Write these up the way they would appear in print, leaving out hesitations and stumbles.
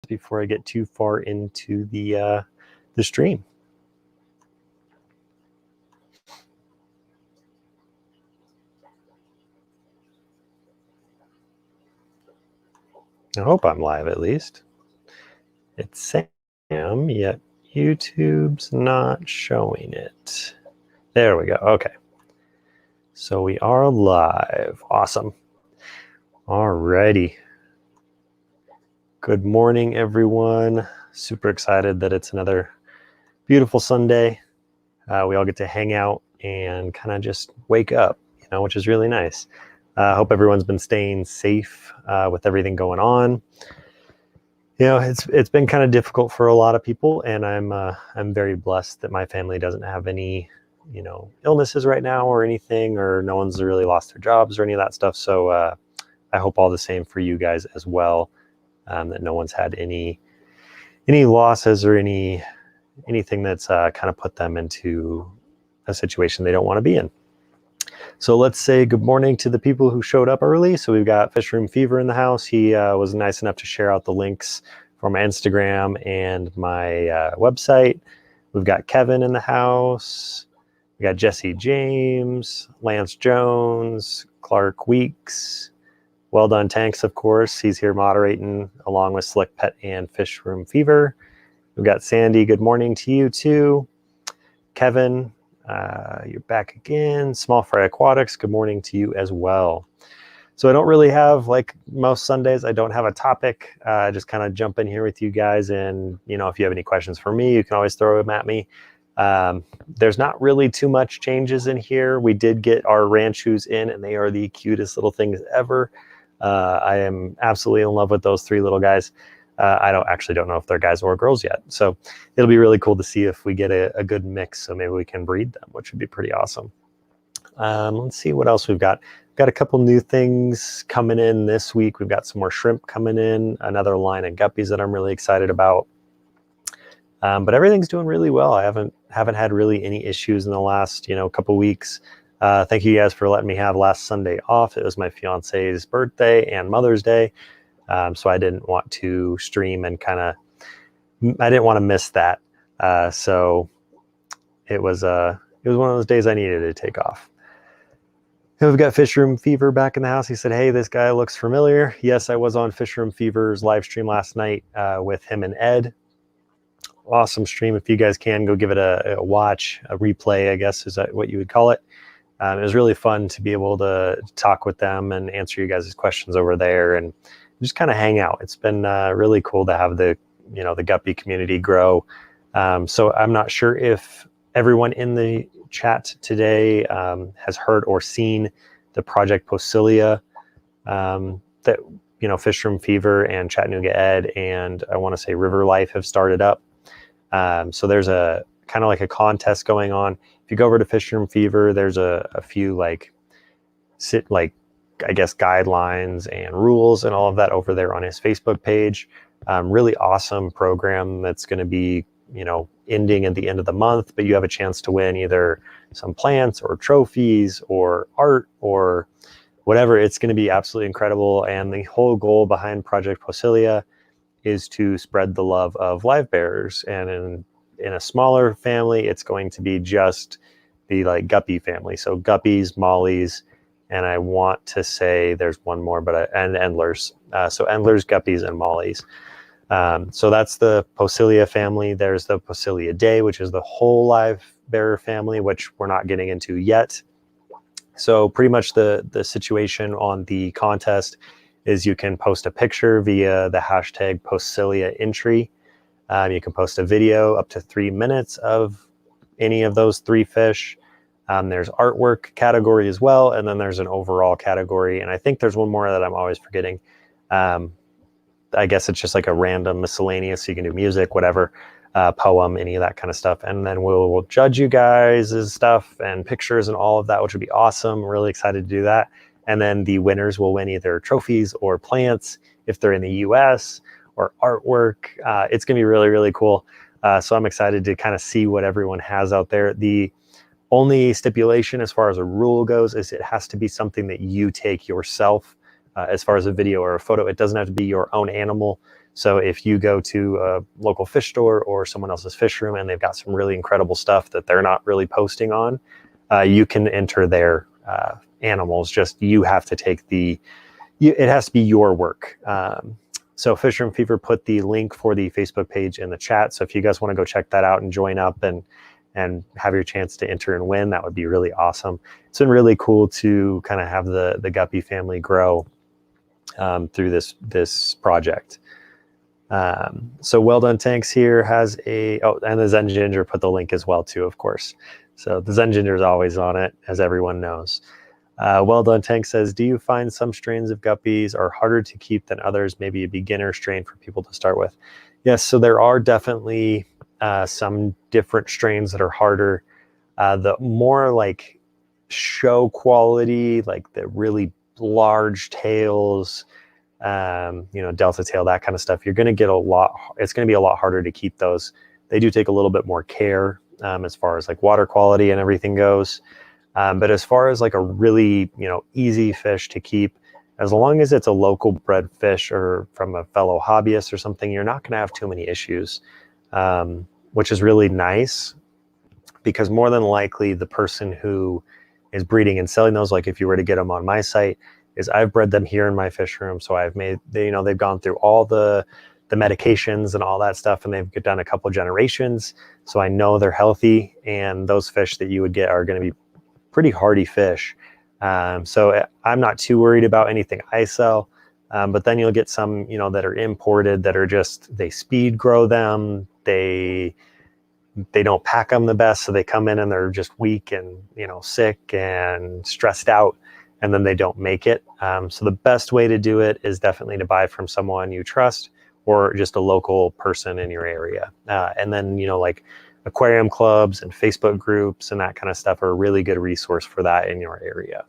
before I get too far into the stream. I hope I'm live at least. It's Sam, yet YouTube's not showing it. There we go. Okay. So we are live. Awesome. Alrighty. Good morning, everyone. Super excited that it's another beautiful Sunday. We all get to hang out and kind of just wake up, which is really nice. Hope everyone's been staying safe with everything going on. It's been kind of difficult for a lot of people, and I'm very blessed that my family doesn't have any, illnesses right now or anything, or no one's really lost their jobs or any of that stuff. So I hope all the same for you guys as well, that no one's had any losses or anything that's kind of put them into a situation they don't want to be in. So let's say good morning to the people who showed up early. So we've got Fish Room Fever in the house. He was nice enough to share out the links for my Instagram and my website. We've got Kevin in the house. We got Jesse James, Lance Jones, Clark Weeks, Well Done Tanks, of course. He's here moderating along with Slick Pet and Fish Room Fever. We've got Sandy. Good morning to you too. Kevin, you're back again. Small Fry Aquatics, good morning to you as well. So I don't really have, like most Sundays, I don't have a topic. Just kind of jump in here with you guys, and if you have any questions for me, you can always throw them at me. There's not really too much changes in here. We did get our ranchus in, and they are the cutest little things ever. I am absolutely in love with those three little guys. I don't know if they're guys or girls yet. So it'll be really cool to see if we get a good mix. So maybe we can breed them, which would be pretty awesome. Let's see what else we've got. We've got a couple new things coming in this week. We've got some more shrimp coming in, another line of guppies that I'm really excited about. But everything's doing really well. I haven't had really any issues in the last, couple weeks. Thank you guys for letting me have last Sunday off. It was my fiance's birthday and Mother's Day. So I didn't want to stream and I didn't want to miss that. So it was one of those days I needed to take off. And we've got Fish Room Fever back in the house. He said, hey, this guy looks familiar. Yes, I was on Fish Room Fever's live stream last night with him and Ed. Awesome stream. If you guys can, go give it a watch, a replay, I guess is that what you would call it. It was really fun to be able to talk with them and answer you guys' questions over there and just kind of hang out. It's been really cool to have the guppy community grow. So I'm not sure if everyone in the chat today has heard or seen the Project Posilia that Fish Room Fever and Chattanooga Ed and I want to say River Life have started up. So there's a kind of like a contest going on. If you go over to Fish Room Fever, there's a few I guess guidelines and rules and all of that over there on his Facebook page. Really awesome program that's going to be, ending at the end of the month, but you have a chance to win either some plants or trophies or art or whatever. It's going to be absolutely incredible. And the whole goal behind Project Posilia is to spread the love of live bearers. And in a smaller family, it's going to be just the guppy family. So guppies, mollies, and I want to say there's one more, and endlers. So endlers, guppies, and mollies. So that's the Posilia family. There's the Posilia Day, which is the whole live bearer family, which we're not getting into yet. So pretty much the situation on the contest is you can post a picture via the hashtag Posilia entry. You can post a video up to 3 minutes of any of those three fish. There's artwork category as well, and then there's an overall category, and I think there's one more that I'm always forgetting. I guess it's just like a random miscellaneous, so you can do music, whatever, poem, any of that kind of stuff, and then we'll judge you guys' stuff and pictures and all of that, which would be awesome. Really excited to do that. And then the winners will win either trophies or plants if they're in the US, or artwork. It's gonna be really, really cool. So I'm excited to kind of see what everyone has out there. The only stipulation as far as a rule goes is it has to be something that you take yourself as far as a video or a photo. It doesn't have to be your own animal. So if you go to a local fish store or someone else's fish room and they've got some really incredible stuff that they're not really posting on, you can enter their animals. Just you have to take it has to be your work. So Fish Room Fever put the link for the Facebook page in the chat. So if you guys want to go check that out and join up and have your chance to enter and win, that would be really awesome. It's been really cool to kind of have the Guppy family grow through this project. So Well Done Tanks here has and the Zen Ginger put the link as well too, of course. So the Zen Ginger is always on it, as everyone knows. Well Done Tank says, do you find some strains of guppies are harder to keep than others, maybe a beginner strain for people to start with? Yes, so there are definitely some different strains that are harder. The more like show quality, like the really large tails, delta tail, that kind of stuff, you're going to get it's going to be a lot harder to keep those. They do take a little bit more care as far as like water quality and everything goes. But as far as like a really, easy fish to keep, as long as it's a local bred fish or from a fellow hobbyist or something, you're not going to have too many issues, which is really nice, because more than likely the person who is breeding and selling those, like if you were to get them on my site, is I've bred them here in my fish room. So I've made, they've gone through all the medications and all that stuff, and they've done a couple generations. So I know they're healthy, and those fish that you would get are going to be pretty hardy fish. So I'm not too worried about anything I sell, but then you'll get some, that are imported that are just, they speed grow them. They don't pack them the best. So they come in and they're just weak and, sick and stressed out, and then they don't make it. So the best way to do it is definitely to buy from someone you trust or just a local person in your area. And then, like aquarium clubs and Facebook groups and that kind of stuff are a really good resource for that in your area.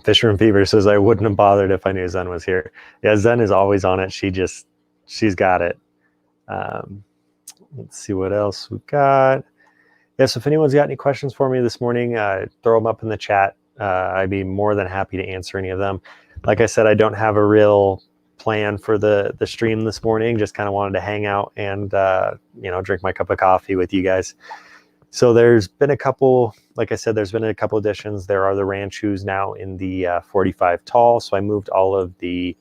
Fish Room Fever says, I wouldn't have bothered if I knew Zen was here. Yeah, Zen is always on it. She's got it. Let's see what else we've got. Yeah, so if anyone's got any questions for me this morning, throw them up in the chat. I'd be more than happy to answer any of them. Like I said, I don't have a real plan for the stream this morning. Just kind of wanted to hang out and drink my cup of coffee with you guys. So there's been a couple, like I said, there's been a couple additions. There are the Ranchus now in the 45 tall. So I moved all of the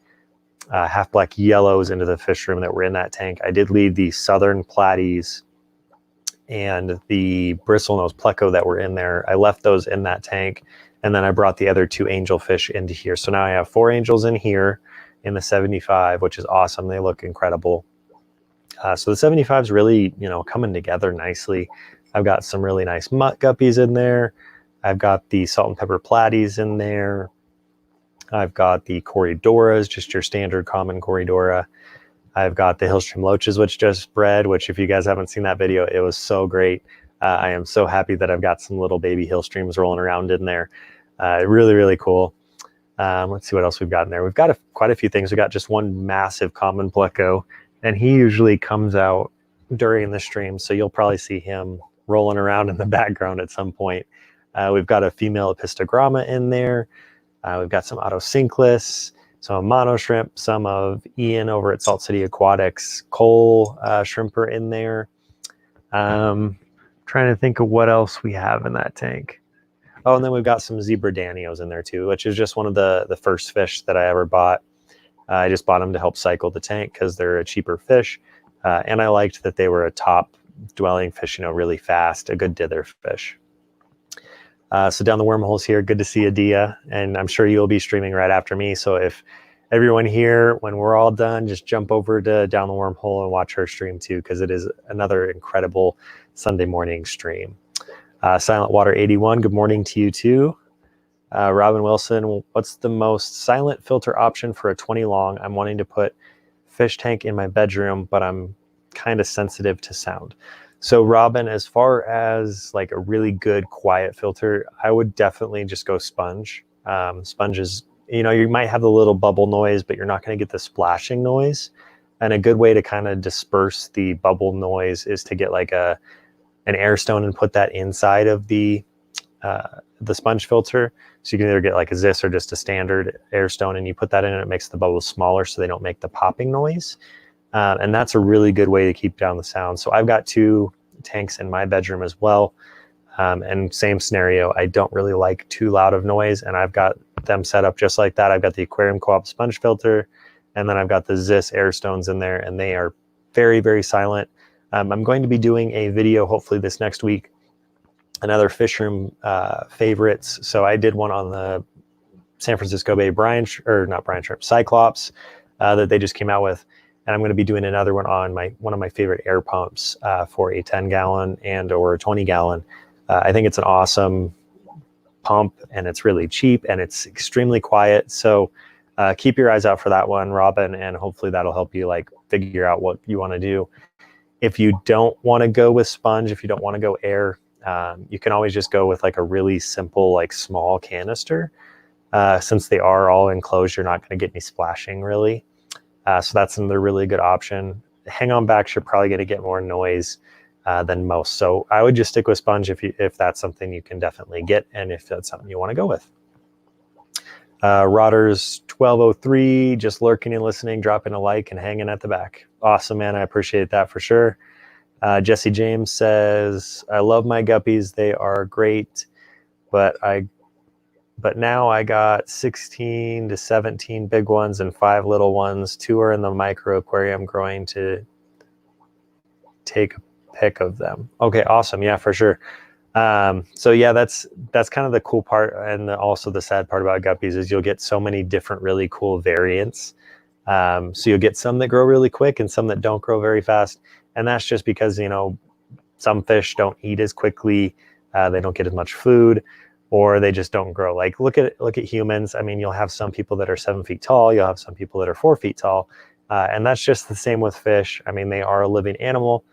half black yellows into the fish room that were in that tank. I did leave the southern platies and the bristlenose pleco that were in there. I left those in that tank, and then I brought the other two angelfish into here. So now I have 4 angels in here in the 75, which is awesome. They look incredible. So the 75 is really, coming together nicely. I've got some really nice mutt guppies in there. I've got the salt and pepper platies in there. I've got the Corridoras, just your standard common Corridora. I've got the Hillstream Loaches, which just bred, which if you guys haven't seen that video, it was so great. I am so happy that I've got some little baby Hillstreams rolling around in there. Really, really cool. Let's see what else we've got in there. We've got quite a few things. We've got just one massive common pleco, and he usually comes out during the stream, so you'll probably see him rolling around in the background at some point. We've got a female Epistogramma in there. We've got some Autosynclus, some mono shrimp, some of Ian over at Salt City Aquatics, Cole shrimper in there. Trying to think of what else we have in that tank. Oh, and then we've got some zebra danios in there too, which is just one of the first fish that I ever bought. I just bought them to help cycle the tank because they're a cheaper fish. And I liked that they were a top dwelling fish, really fast, a good dither fish. So down the wormholes here, good to see Adia, and I'm sure you'll be streaming right after me. So if everyone here, when we're all done, just jump over to Down the Wormhole and watch her stream too, because it is another incredible Sunday morning stream. Silent Water 81, good morning to you too. Robin Wilson, what's the most silent filter option for a 20 long? I'm wanting to put fish tank in my bedroom, but I'm kind of sensitive to sound. So Robin, as far as like a really good quiet filter, I would definitely just go sponge. Sponge is, you might have the little bubble noise, but you're not going to get the splashing noise. And a good way to kind of disperse the bubble noise is to get like an air stone and put that inside of the the sponge filter. So you can either get like a Zis or just a standard air stone, and you put that in and it makes the bubbles smaller so they don't make the popping noise. And that's a really good way to keep down the sound. So I've got 2 tanks in my bedroom as well. And same scenario, I don't really like too loud of noise, and I've got them set up just like that. I've got the aquarium co-op sponge filter, and then I've got the Zis air stones in there, and they are very, very silent. I'm going to be doing a video hopefully this next week, another fish room favorites. So I did one on the San Francisco Bay Cyclops that they just came out with. And I'm going to be doing another one on one of my favorite air pumps for a 10-gallon and or a 20-gallon. I think it's an awesome pump, and it's really cheap, and it's extremely quiet. So keep your eyes out for that one, Robin, and hopefully that'll help you like figure out what you want to do. If you don't want to go with sponge, if you don't want to go air, you can always just go with like a really simple, like small canister. Since they are all enclosed, you're not going to get any splashing really. So that's another really good option. Hang-on backs, you're probably going to get more noise than most. So I would just stick with sponge if that's something you can definitely get, and if that's something you want to go with. Rotters 1203, just lurking and listening, dropping a like and hanging at the back. Awesome, man. I appreciate that for sure. Jesse James says, I love my guppies. They are great, but now I got 16 to 17 big ones and 5 little ones. 2 are in the micro aquarium growing to take a pic of them. Okay, awesome. Yeah, for sure. So yeah, that's kind of the cool part, and also the sad part about guppies is you'll get so many different really cool variants. So you'll get some that grow really quick and some that don't grow very fast, and that's just because, you know, some fish don't eat as quickly, they don't get as much food, or they just don't grow. Like look at humans. I mean, you'll have some people that are 7 feet tall, you'll have some people that are 4 feet tall, and that's just the same with fish. I mean, they are a living animal.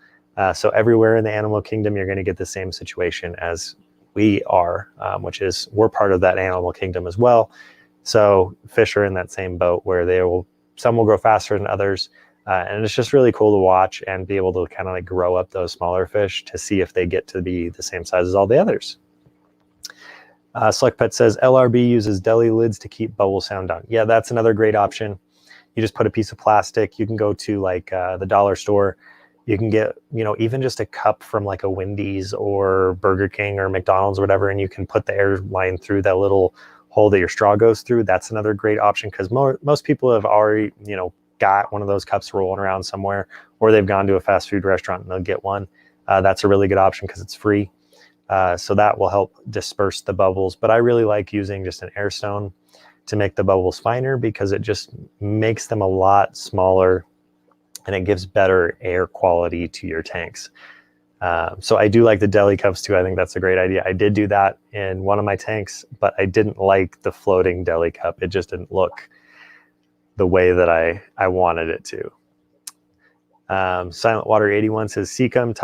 So everywhere in the animal kingdom, you're going to get the same situation as we are, which is we're part of that animal kingdom as well. So fish are in that same boat where some will grow faster than others. And it's just really cool to watch and be able to kind of like grow up those smaller fish to see if they get to be the same size as all the others. Select Pet says LRB uses deli lids to keep bubble sound down. Yeah, that's another great option. You just put a piece of plastic. You can go to like the dollar store. You can get, you know, even just a cup from like a Wendy's or Burger King or McDonald's or whatever, and you can put the air line through that little hole that your straw goes through. That's another great option, because most people have already, you know, got one of those cups rolling around somewhere, or they've gone to a fast food restaurant and they'll get one. That's a really good option because it's free. So that will help disperse the bubbles. But I really like using just an air stone to make the bubbles finer, because it just makes them a lot smaller and it gives better air quality to your tanks. So I do like the deli cups too. I think that's a great idea. I did do that in one of my tanks, but I didn't like the floating deli cup. It just didn't look the way that I wanted it to. Silent Water 81 says CChem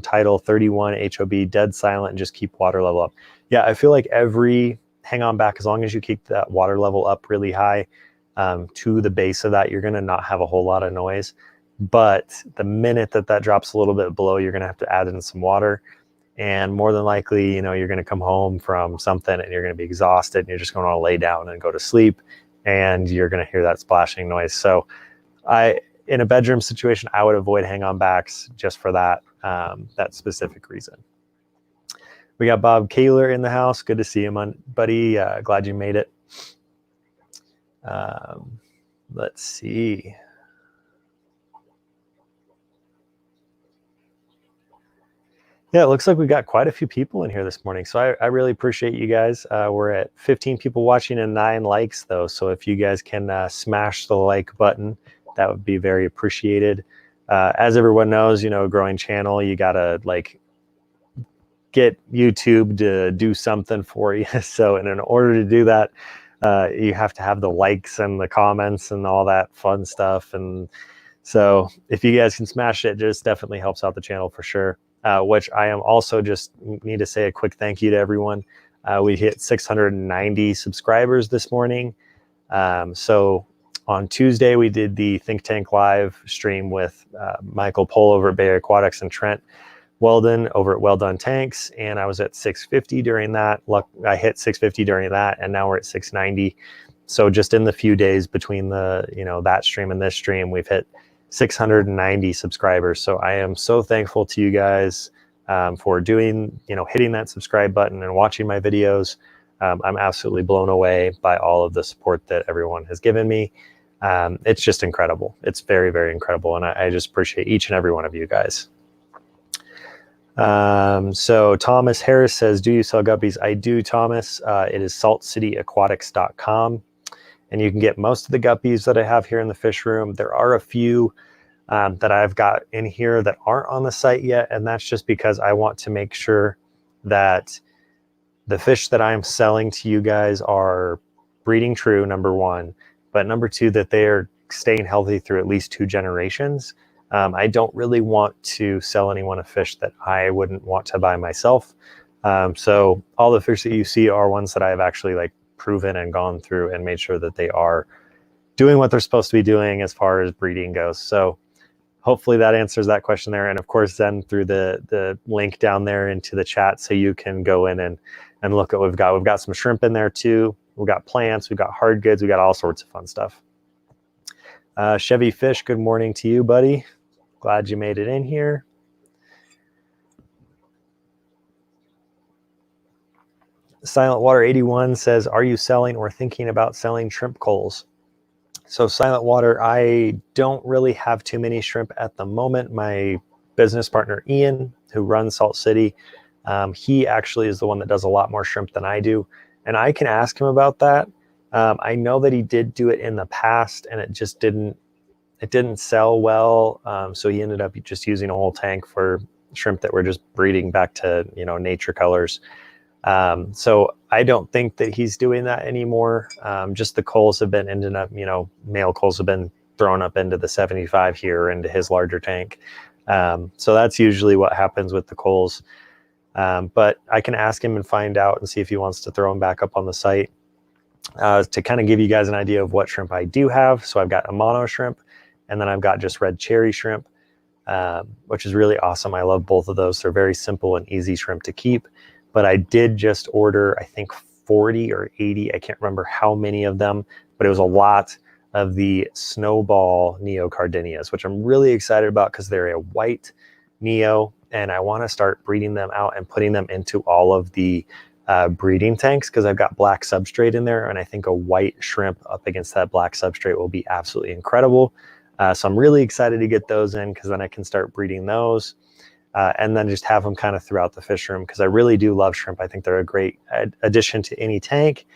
title 31 HOB dead silent and just keep water level up. Yeah, I feel like every hang on back, as long as you keep that water level up really high to the base of that, you're going to not have a whole lot of noise. But the minute that drops a little bit below, you're going to have to add in some water. And more than likely, you know, you're going to come home from something and you're going to be exhausted and you're just going to want to lay down and go to sleep, and you're going to hear that splashing noise. So in a bedroom situation, I would avoid hang-on backs just for that specific reason. We got Bob Kaler in the house. Good to see you, buddy. Glad you made it. Let's see. Yeah, it looks like we got quite a few people in here this morning. So I really appreciate you guys. We're at 15 people watching and 9 likes though. So if you guys can smash the like button, that would be very appreciated. As everyone knows, you know, a growing channel, you gotta like get YouTube to do something for you. So in order to do that, you have to have the likes and the comments and all that fun stuff. And so if you guys can smash it, just definitely helps out the channel for sure. Which I am also just need to say a quick thank you to everyone. We hit 690 subscribers this morning. So on Tuesday, we did the Think Tank Live stream with Michael Pohl over at Bay Aquatics and Trent. Weldon over at Well Done Tanks, and I was at 650 during that. I hit 650 during that, and now we're at 690. So just in the few days between the, that stream and this stream, we've hit 690 subscribers. So I am so thankful to you guys for doing, hitting that subscribe button and watching my videos. I'm absolutely blown away by all of the support that everyone has given me. It's just incredible. It's very, very incredible. And I just appreciate each and every one of you guys. So Thomas Harris says, do you sell guppies? I do, Thomas. It is saltcityaquatics.com. And you can get most of the guppies that I have here in the fish room. There are a few that I've got in here that aren't on the site yet. And that's just because I want to make sure that the fish that I'm selling to you guys are breeding true, number one. But number two, that they are staying healthy through at least 2 generations. I don't really want to sell anyone a fish that I wouldn't want to buy myself. So all the fish that you see are ones that I've actually proven and gone through and made sure that they are doing what they're supposed to be doing as far as breeding goes. So hopefully that answers that question there. And of course, then through the link down there into the chat, so you can go in and look at what we've got. We've got some shrimp in there too. We've got plants, we've got hard goods, we got all sorts of fun stuff. Chevy Fish, good morning to you, buddy. Glad you made it in here. Silent Water 81 says, are you selling or thinking about selling shrimp culls? So Silent Water, I don't really have too many shrimp at the moment. My business partner, Ian, who runs Salt City, he actually is the one that does a lot more shrimp than I do. And I can ask him about that. I know that he did do it in the past and it just didn't sell well. So he ended up just using a whole tank for shrimp that were just breeding back to, nature colors. So I don't think that he's doing that anymore. Just the culls have been ending up, male culls have been thrown up into the 75 here into his larger tank. So that's usually what happens with the culls. But I can ask him and find out and see if he wants to throw them back up on the site to kind of give you guys an idea of what shrimp I do have. So I've got a mono shrimp, and then I've got just red cherry shrimp, which is really awesome. I love both of those. They're very simple and easy shrimp to keep. But I did just order, I think 40 or 80. I can't remember how many of them, but it was a lot of the snowball neocardinias, which I'm really excited about because they're a white neo, and I want to start breeding them out and putting them into all of the breeding tanks because I've got black substrate in there, and I think a white shrimp up against that black substrate will be absolutely incredible. So I'm really excited to get those in because then I can start breeding those. And then just have them kind of throughout the fish room because I really do love shrimp. I think they're a great addition to any tank.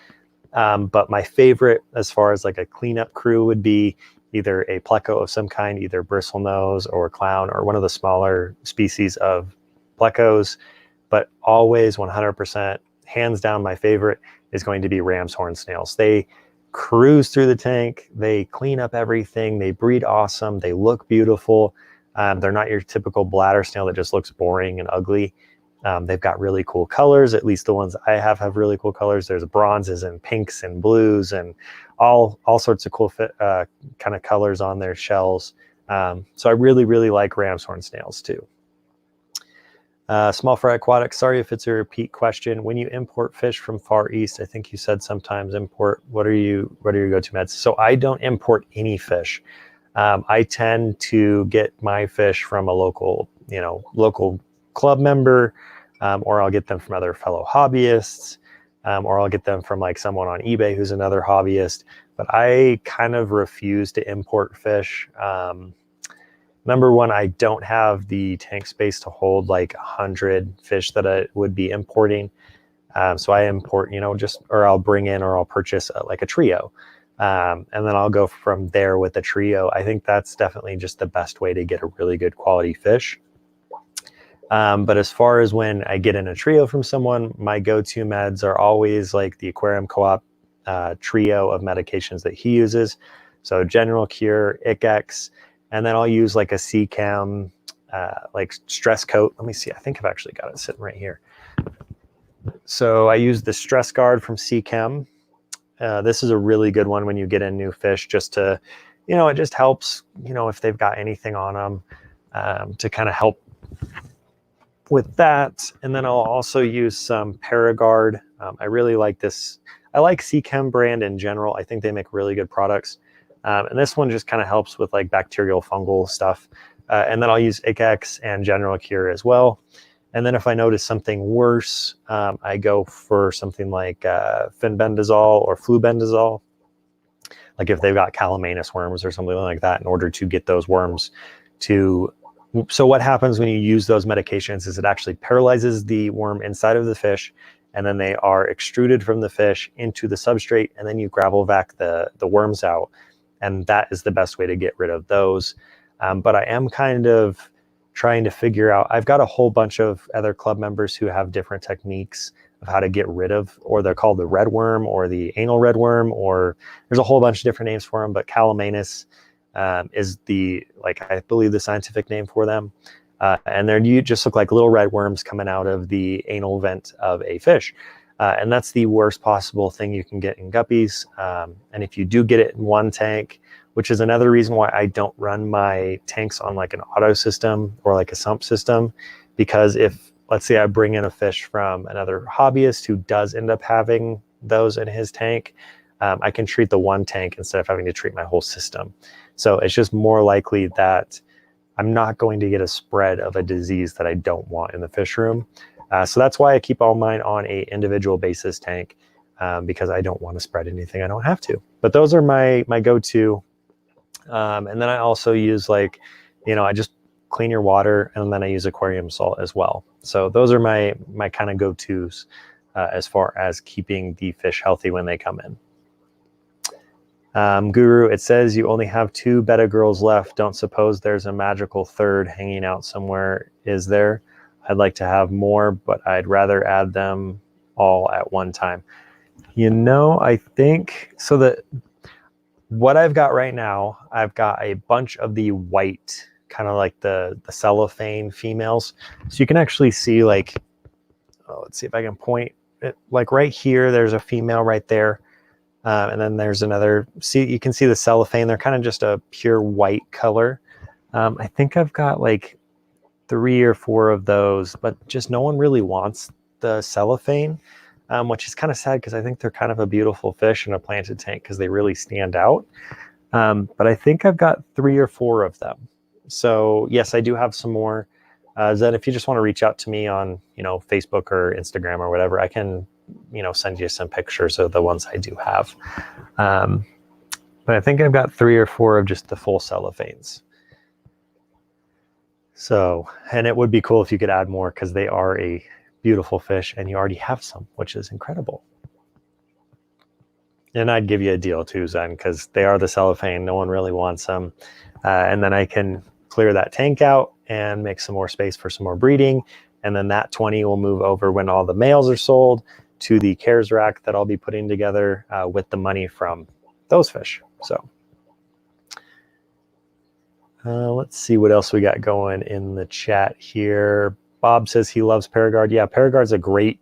But my favorite as far as a cleanup crew would be either a pleco of some kind, either bristlenose or clown or one of the smaller species of plecos. But always 100%, hands down, my favorite is going to be ram's horn snails. They cruise through the tank. They clean up everything. They breed awesome. They look beautiful. They're not your typical bladder snail that just looks boring and ugly. They've got really cool colors. At least the ones I have really cool colors. There's bronzes and pinks and blues and all sorts of cool kind of colors on their shells. So I really, really like ram's horn snails too. Small fry aquatic, sorry if it's a repeat question. When you import fish from Far East, I think you said sometimes import, what are your go-to meds? So I don't import any fish. I tend to get my fish from a local club member, or I'll get them from other fellow hobbyists, or I'll get them from someone on eBay who's another hobbyist. But I kind of refuse to import fish. Number one, I don't have the tank space to hold 100 fish that I would be importing. So I import, or I'll bring in or I'll purchase a trio. And then I'll go from there with the trio. I think that's definitely just the best way to get a really good quality fish. But as far as when I get in a trio from someone, my go-to meds are always the aquarium co-op trio of medications that he uses. So General Cure, ICX, and then I'll use a CCAM, stress coat. Let me see, I think I've actually got it sitting right here. So I use the stress guard from CCAM. This is a really good one when you get in new fish, just to, it just helps, if they've got anything on them, to kind of help with that. And then I'll also use some Paragard. I really like this. I like Seachem brand in general. I think they make really good products. And this one just kind of helps with like bacterial fungal stuff. And then I'll use Ikex and General Cure as well. And then if I notice something worse, I go for something like fenbendazole or flubendazole. Like if they've got calamanus worms or something like that, in order to get those worms to. So what happens when you use those medications is it actually paralyzes the worm inside of the fish, and then they are extruded from the fish into the substrate, and then you gravel vac the worms out. And that is the best way to get rid of those. But I am kind of trying to figure out, I've got a whole bunch of other club members who have different techniques of how to get rid of, or they're called the red worm or the anal red worm, or there's a whole bunch of different names for them, but calamanus is the, like, I believe the scientific name for them. And they're, you just look like little red worms coming out of the anal vent of a fish. And that's the worst possible thing you can get in guppies. And if you do get it in one tank, which is another reason why I don't run my tanks on like an auto system or like a sump system, because if, let's say I bring in a fish from another hobbyist who does end up having those in his tank, I can treat the one tank instead of having to treat my whole system. So it's just more likely that I'm not going to get a spread of a disease that I don't want in the fish room. So that's why I keep all mine on a individual basis tank, because I don't want to spread anything I don't have to. But those are my go-to. And then I also use, like, you know, I just clean your water, and then I use aquarium salt as well. So those are my kind of go-tos as far as keeping the fish healthy when they come in. Guru, it says you only have 2 betta girls left. Don't suppose there's a magical third hanging out somewhere, is there? I'd like to have more, but I'd rather add them all at one time. You know, I think so that what I've got right now, I've got a bunch of the white, kind of like the cellophane females. So you can actually see, like, oh, let's see if I can point it, like right here, there's a female right there. And then there's another, see, you can see the cellophane. They're kind of just a pure white color. I think I've got like 3 or 4 of those, but just no one really wants the cellophane, which is kind of sad because I think they're kind of a beautiful fish in a planted tank because they really stand out. But I think I've got 3 or 4 of them. So yes, I do have some more. Then if you just want to reach out to me on, you know, Facebook or Instagram or whatever, I can, you know, send you some pictures of the ones I do have. But I think I've got 3 or 4 of just the full cellophanes. So, and it would be cool if you could add more because they are a beautiful fish and you already have some, which is incredible. And I'd give you a deal too, Zen, because they are the cellophane. No one really wants them. And then I can clear that tank out and make some more space for some more breeding. And then that 20 will move over when all the males are sold to the cares rack that I'll be putting together with the money from those fish. So let's see what else we got going in the chat here. Bob says he loves Paragard. Yeah, Paragard's a great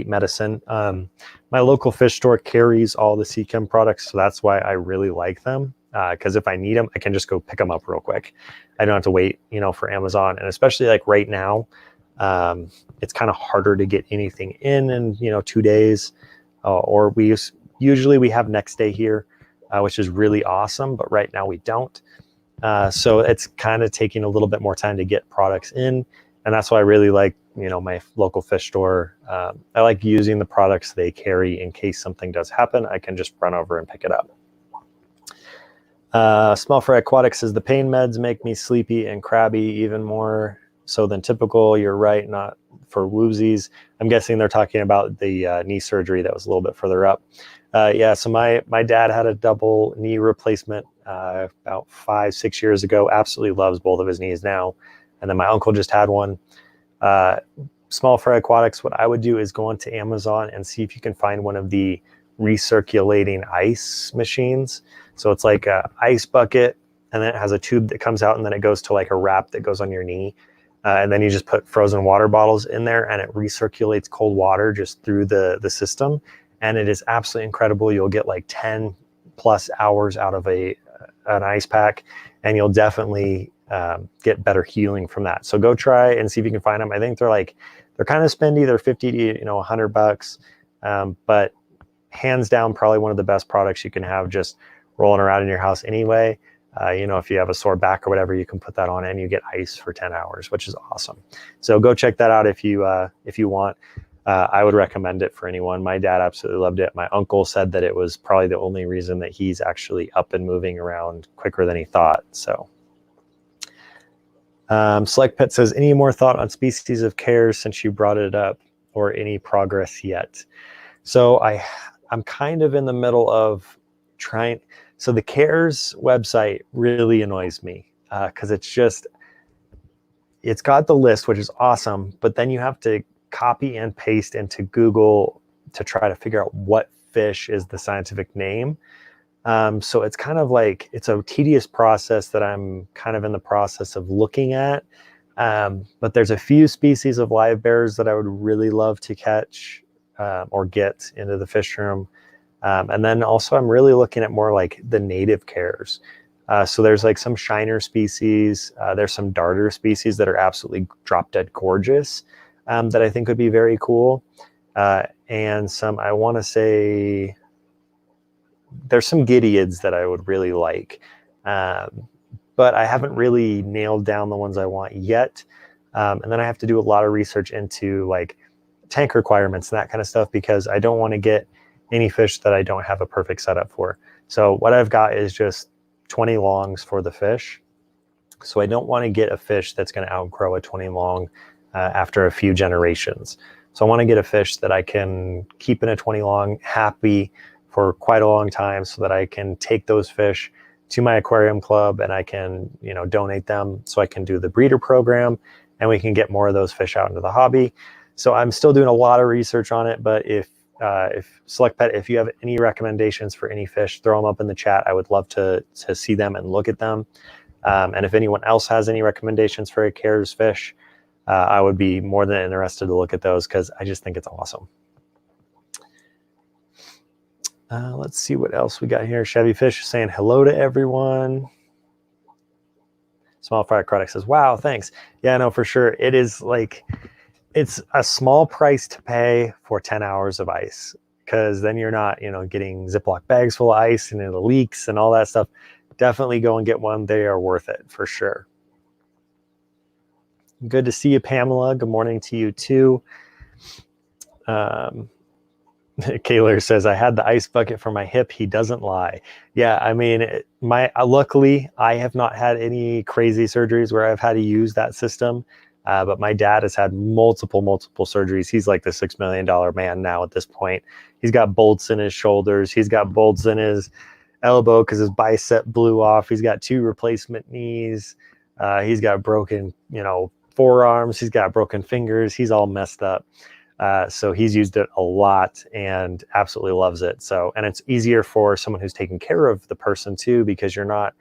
medicine. My local fish store carries all the Seachem products, so that's why I really like them. Because if I need them, I can just go pick them up real quick. I don't have to wait, you know, for Amazon. And especially like right now, it's kind of harder to get anything in, you know, 2 days. Or usually we have next day here, which is really awesome. But right now we don't. So it's kind of taking a little bit more time to get products in. And that's why I really like, you know, my local fish store. I like using the products they carry in case something does happen. I can just run over and pick it up. Smell for Aquatic says the pain meds make me sleepy and crabby even more so than typical. You're right, not for woozies. I'm guessing they're talking about the knee surgery that was a little bit further up. Yeah, so my dad had a double knee replacement about 5-6 years ago. Absolutely loves both of his knees now. And then my uncle just had one. Small fry aquatics, what I would do is go onto Amazon and see if you can find one of the recirculating ice machines. So it's like a ice bucket, and then it has a tube that comes out, and then it goes to like a wrap that goes on your knee. And then you just put frozen water bottles in there, and it recirculates cold water just through the system. And it is absolutely incredible. You'll get like 10+ hours out of an ice pack, and you'll definitely get better healing from that. So go try and see if you can find them. I think they're kind of spendy. They're 50 to $100, but hands down, probably one of the best products you can have just rolling around in your house anyway. If you have a sore back or whatever, you can put that on and you get ice for 10 hours, which is awesome. So go check that out if you want. I would recommend it for anyone. My dad absolutely loved it. My uncle said that it was probably the only reason that he's actually up and moving around quicker than he thought. So Select Pet says, any more thought on species of cares since you brought it up, or any progress yet? So I'm kind of in the middle of trying. So the cares website really annoys me because it's got the list, which is awesome, but then you have to copy and paste into Google to try to figure out what fish is the scientific name. So it's kind of like, it's a tedious process that I'm kind of in the process of looking at. But there's a few species of live bears that I would really love to catch or get into the fish room. And then also I'm really looking at more like the native cares. So there's like some shiner species. There's some darter species that are absolutely drop dead gorgeous that I think would be very cool. And some, I want to say, there's some Gideons that I would really like. But I haven't really nailed down the ones I want yet. And then I have to do a lot of research into like tank requirements and that kind of stuff, because I don't want to get any fish that I don't have a perfect setup for. So what I've got is just 20 longs for the fish. So I don't want to get a fish that's going to outgrow a 20 long after a few generations. So I want to get a fish that I can keep in a 20 long happy for quite a long time, so that I can take those fish to my aquarium club and I can, donate them so I can do the breeder program and we can get more of those fish out into the hobby. So I'm still doing a lot of research on it, but if Select Pet, if you have any recommendations for any fish, throw them up in the chat. I would love to see them and look at them. And if anyone else has any recommendations for a cares fish, I would be more than interested to look at those, because I just think it's awesome. Let's see what else we got here. Chevy Fish saying hello to everyone. Small Fry Aquatic says, wow, thanks. Yeah, no, for sure. It is like, it's a small price to pay for 10 hours of ice, because then you're not, getting Ziploc bags full of ice and it leaks and all that stuff. Definitely go and get one. They are worth it for sure. Good to see you, Pamela. Good morning to you too. Kaylor says, I had the ice bucket for my hip. He doesn't lie. Yeah, I mean, luckily, I have not had any crazy surgeries where I've had to use that system. But my dad has had multiple surgeries. He's like the $6 million man now at this point. He's got bolts in his shoulders. He's got bolts in his elbow because his bicep blew off. He's got 2 replacement knees. He's got broken, forearms. He's got broken fingers. He's all messed up. So he's used it a lot and absolutely loves it. So, and it's easier for someone who's taking care of the person too, because you're not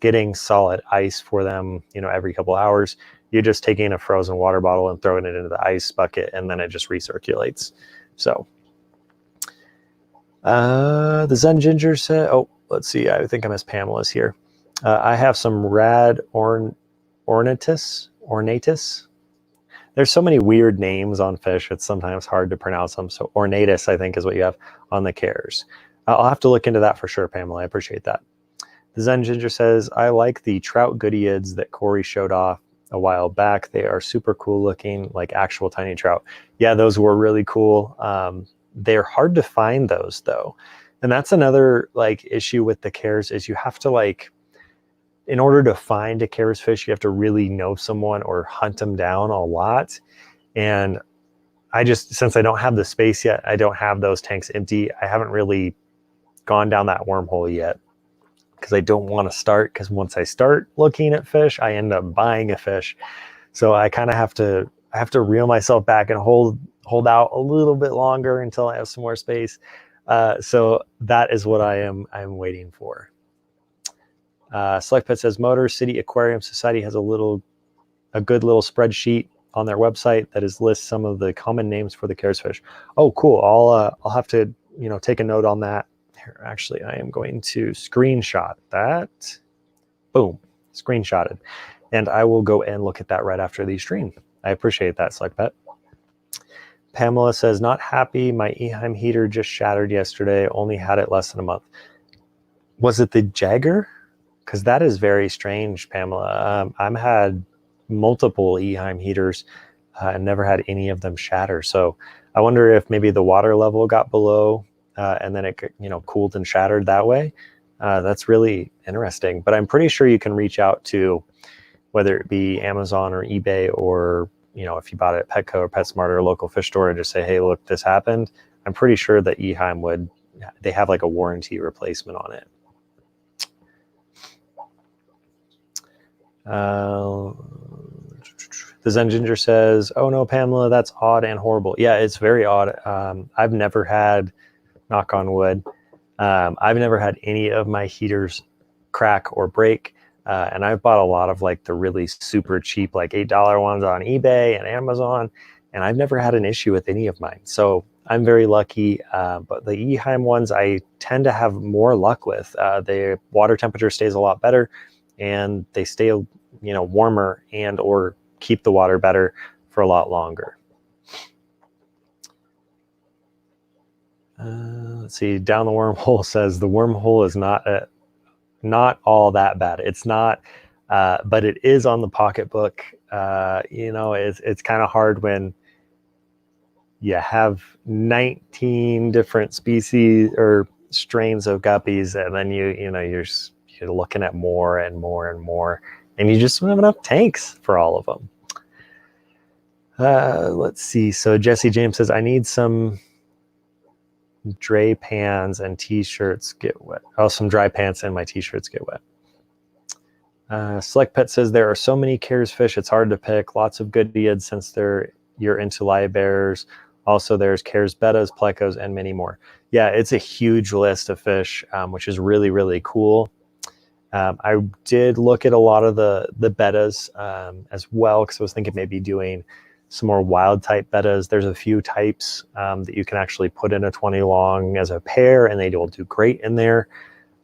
getting solid ice for them, every couple hours. You're just taking a frozen water bottle and throwing it into the ice bucket, and then it just recirculates. So, the Zen Ginger said, oh, let's see. I think I missed Pamela's here. I have some rad ornatus. There's so many weird names on fish, it's sometimes hard to pronounce them. So ornatus, I think, is what you have on the cares. I'll have to look into that for sure, Pamela. I appreciate that. The Zen Ginger says, I like the trout goodyids that Corey showed off a while back. They are super cool looking, like actual tiny trout. Yeah, those were really cool. They're hard to find those though. And that's another issue with the cares, is you have to in order to find a cares fish, you have to really know someone or hunt them down a lot. And since I don't have the space yet, I don't have those tanks empty. I haven't really gone down that wormhole yet, because I don't want to start, because once I start looking at fish, I end up buying a fish. So I kind of have to reel myself back and hold out a little bit longer until I have some more space. So that is what I'm waiting for. Select Pet says, Motor City Aquarium Society has a good little spreadsheet on their website that lists some of the common names for the cares fish. Oh, cool. I'll have to take a note on that. Here, actually, I am going to screenshot that. Boom, screenshotted. And I will go and look at that right after the stream. I appreciate that, Select Pet. Pamela says, not happy. My Eheim heater just shattered yesterday. Only had it less than a month. Was it the Jagger? Because that is very strange, Pamela. I've had multiple Eheim heaters and never had any of them shatter. So I wonder if maybe the water level got below and then it cooled and shattered that way. That's really interesting. But I'm pretty sure you can reach out to, whether it be Amazon or eBay, or if you bought it at Petco or PetSmart or a local fish store, and just say, hey, look, this happened. I'm pretty sure that Eheim they have like a warranty replacement on it. The Zen Ginger says, oh no, Pamela, that's odd and horrible. Yeah, it's very odd. I've never had, knock on wood, I've never had any of my heaters crack or break. And I've bought a lot of like the really super cheap, like $8 ones on eBay and Amazon, and I've never had an issue with any of mine. So I'm very lucky. But the Eheim ones, I tend to have more luck with. The water temperature stays a lot better, and they stay, warmer and or keep the water better for a lot longer. Let's see. Down the Wormhole says the wormhole is not all that bad. It's not, but it is on the pocketbook. It's kind of hard when you have 19 different species or strains of guppies, and then you're looking at more and more and more, and you just don't have enough tanks for all of them. Let's see. So Jesse James says, I need some dry pants and t-shirts get wet. Oh, some dry pants and my t-shirts get wet. Select Pet says, there are so many cares fish, it's hard to pick. Lots of good ids since you're into live bears. Also, there's cares bettas, plecos, and many more. Yeah, it's a huge list of fish, which is really, really cool. I did look at a lot of the bettas as well, because I was thinking maybe doing some more wild type bettas. There's a few types that you can actually put in a 20 long as a pair, and they will do great in there.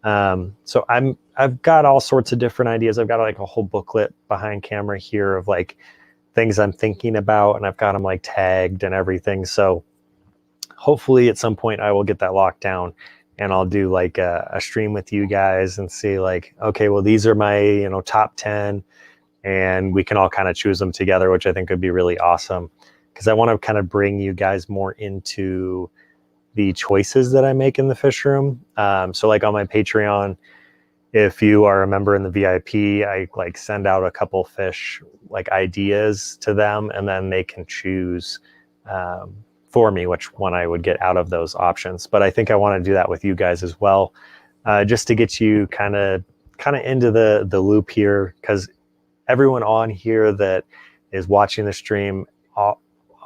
So I've got all sorts of different ideas. I've got like a whole booklet behind camera here of like things I'm thinking about, and I've got them like tagged and everything. So hopefully at some point I will get that locked down, and I'll do like a stream with you guys and see like, okay, well, these are my top 10, and we can all kind of choose them together, which I think would be really awesome, because I want to kind of bring you guys more into the choices that I make in the fish room. So like on my Patreon, if you are a member in the VIP, I like send out a couple fish like ideas to them, and then they can choose for me which one I would get out of those options. But I think I want to do that with you guys as well, just to get you kind of into the loop here, because everyone on here that is watching the stream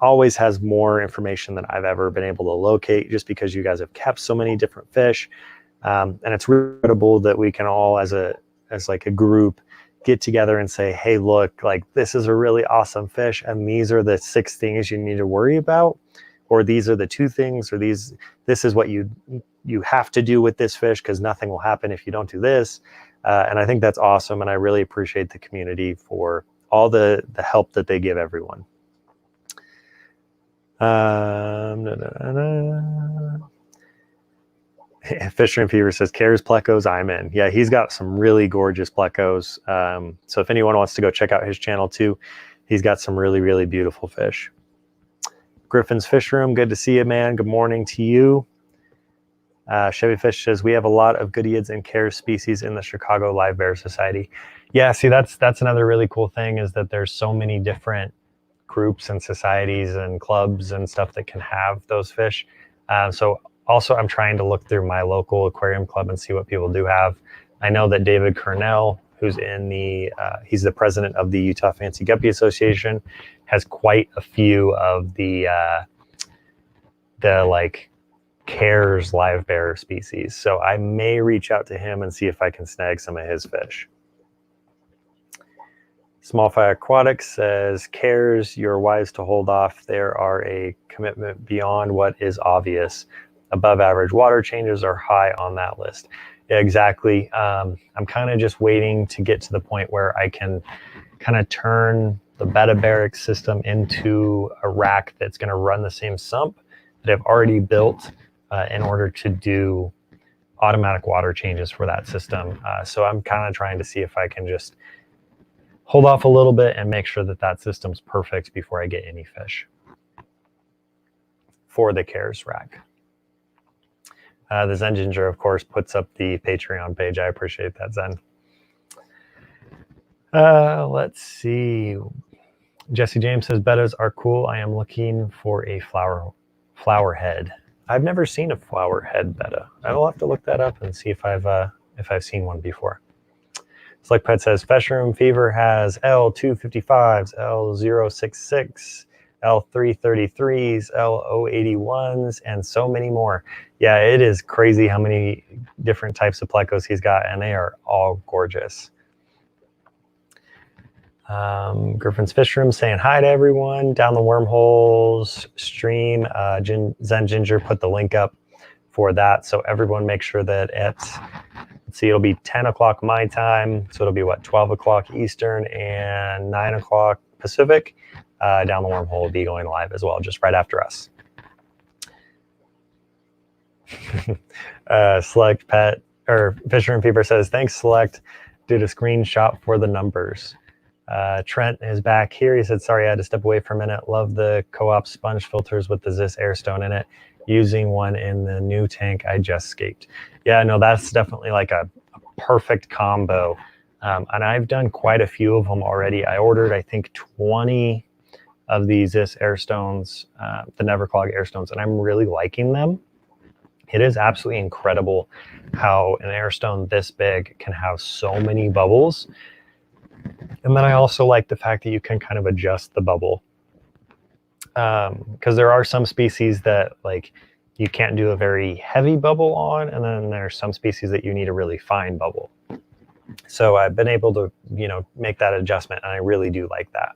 always has more information than I've ever been able to locate, just because you guys have kept so many different fish. And it's incredible that we can all as like a group get together and say, hey, look, like this is a really awesome fish, and these are the 6 things you need to worry about, or these are the 2 things, or this is what you have to do with this fish, because nothing will happen if you don't do this. And I think that's awesome, and I really appreciate the community for all the help that they give everyone. Fisher & Fever says, cares plecos, I'm in. Yeah, he's got some really gorgeous plecos. So if anyone wants to go check out his channel too, he's got some really, really beautiful fish. Griffin's Fish Room, good to see you, man. Good morning to you. Chevy Fish says, we have a lot of goodeids and care species in the Chicago Live Bear Society. Yeah, see, that's another really cool thing, is that there's so many different groups and societies and clubs and stuff that can have those fish. So also I'm trying to look through my local aquarium club and see what people do have. I know that David Cornell, who's in he's the president of the Utah Fancy Guppy Association, has quite a few of the like cares live bear species. So I may reach out to him and see if I can snag some of his fish. Small Fire Aquatic says, cares, you're wise to hold off. There are a commitment beyond what is obvious. Above average water changes are high on that list. Yeah, exactly. I'm kind of just waiting to get to the point where I can kind of turn the betta barrack system into a rack that's going to run the same sump that I've already built in order to do automatic water changes for that system. So I'm kind of trying to see if I can just hold off a little bit and make sure that that system's perfect before I get any fish for the CARES rack. The Zen Ginger, of course, puts up the Patreon page. I appreciate that, Zen. Let's see. Jesse James says, bettas are cool. I am looking for a flower head. I've never seen a flower head betta. I will have to look that up and see if I've seen one before. Select Pet says, Fishroom Fever has L255s, L066, L333s, L081s, and so many more. Yeah, it is crazy how many different types of plecos he's got, and they are all gorgeous. Griffin's Fish Room saying hi to everyone. Down the Wormholes stream. Zen Ginger put the link up for that, so everyone make sure that let's see, it'll be 10 o'clock my time, so it'll be what, 12 o'clock Eastern and 9 o'clock Pacific. Down the Wormhole will be going live as well, just right after us. Select Pet or Fisher & Fever says, thanks, Select. Did a screenshot for the numbers. Trent is back here. He said, sorry, I had to step away for a minute. Love the co-op sponge filters with the Zis Airstone in it. Using one in the new tank I just scaped. Yeah, no, that's definitely like a perfect combo. And I've done quite a few of them already. I ordered, I think, 20 of these Zis Airstones, the Never Clog Airstones, and I'm really liking them. It is absolutely incredible how an Airstone this big can have so many bubbles. And then I also like the fact that you can kind of adjust the bubble. Because there are some species that like you can't do a very heavy bubble on, and then there's some species that you need a really fine bubble. So I've been able to, you know, make that adjustment, and I really do like that.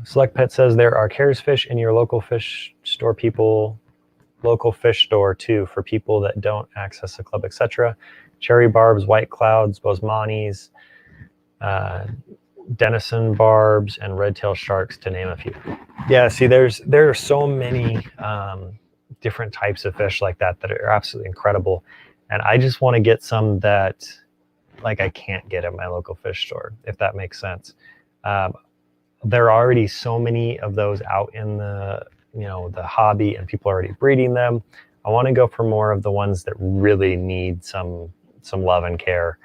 Select Pet says there are CARES fish in your local fish store local fish store too, for people that don't access the club, etc. Cherry barbs, white clouds, bosemani's, denison barbs, and red-tailed sharks, to name a few. Yeah, see, there are so many different types of fish like that that are absolutely incredible, and I just want to get some that like I can't get at my local fish store, if that makes sense. There are already so many of those out in the the hobby, and people are already breeding them. I want to go for more of the ones that really need some love and care.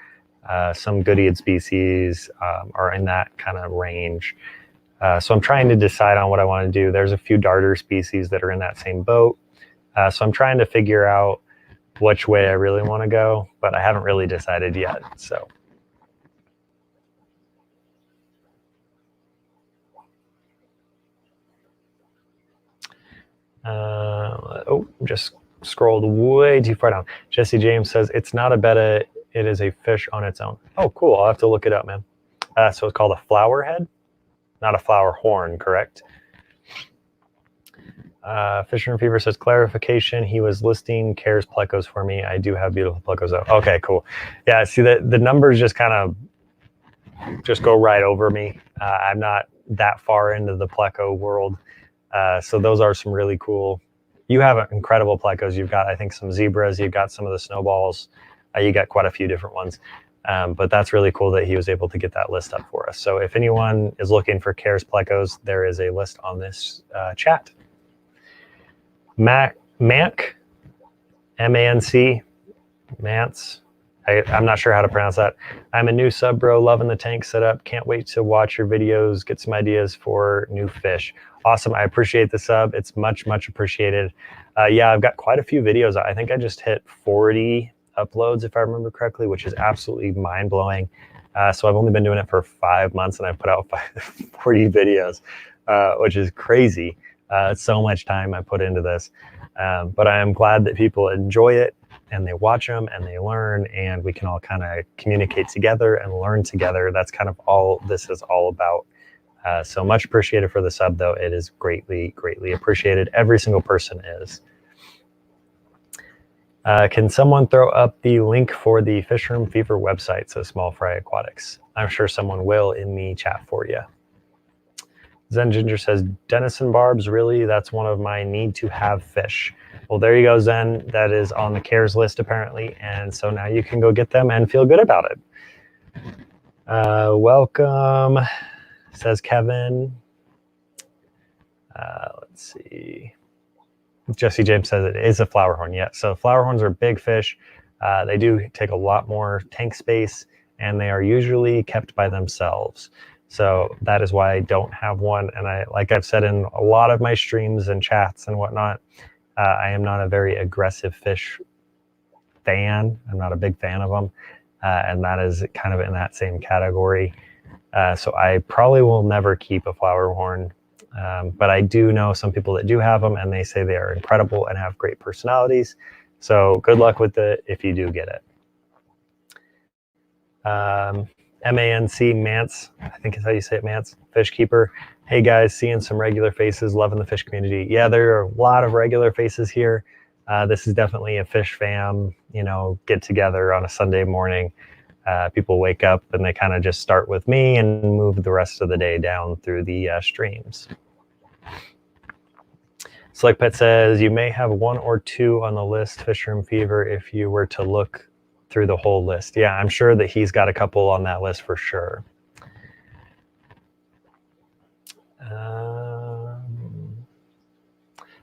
Some good-eared species are in that kind of range. So I'm trying to decide on what I want to do. There's a few darter species that are in that same boat. So I'm trying to figure out which way I really want to go, but I haven't really decided yet. So. Just scrolled way too far down. Jesse James says, it's not a betta, it is a fish on its own. Oh, cool. I'll have to look it up, man. So it's called a flower head, not a flower horn, correct? Fisher and Fever says, clarification, he was listing CARES plecos for me. I do have beautiful plecos though. Okay, cool. Yeah, see, the numbers just kind of just go right over me. I'm not that far into the pleco world. So those are some really cool. You have incredible plecos. You've got, I think, some zebras. You've got some of the snowballs. You got quite a few different ones. But that's really cool that he was able to get that list up for us. So if anyone is looking for CARES plecos, there is a list on this chat. Manc, M-A-N-C, Mance. I'm not sure how to pronounce that. I'm a new sub bro, loving the tank setup. Can't wait to watch your videos, get some ideas for new fish. Awesome. I appreciate the sub. It's much, much appreciated. Yeah, I've got quite a few videos. I think I just hit 40 uploads, if I remember correctly, which is absolutely mind-blowing. So I've only been doing it for 5 months, and I've put out 40 videos, which is crazy. So much time I put into this. But I am glad that people enjoy it, and they watch them, and they learn, and we can all kind of communicate together and learn together. That's kind of all this is all about. So much appreciated for the sub, though. It is greatly, greatly appreciated. Every single person is. Can someone throw up the link for the Fish Room Fever website, so Small Fry Aquatics? I'm sure someone will in the chat for you. Zen Ginger says, Denison barbs, really? That's one of my need to have fish. Well, there you go, Zen. That is on the CARES list, apparently. And so now you can go get them and feel good about it. Welcome, says Kevin. Let's see. Jesse James says it is a flower horn. Yeah, so flower horns are big fish. They do take a lot more tank space, and they are usually kept by themselves. So that is why I don't have one. And like I've said in a lot of my streams and chats and whatnot, I am not a very aggressive fish fan. I'm not a big fan of them. And that is kind of in that same category. So I probably will never keep a flower horn. But I do know some people that do have them, and they say they are incredible and have great personalities. So good luck with it if you do get it. M-A-N-C, Mance, I think is how you say it, Mance, Fish Keeper. Hey guys, seeing some regular faces, loving the fish community. Yeah, there are a lot of regular faces here. This is definitely a fish fam, get together on a Sunday morning. People wake up and they kind of just start with me and move the rest of the day down through the streams. Select Pet says, you may have one or two on the list, Fish Room Fever, if you were to look through the whole list. Yeah, I'm sure that he's got a couple on that list for sure.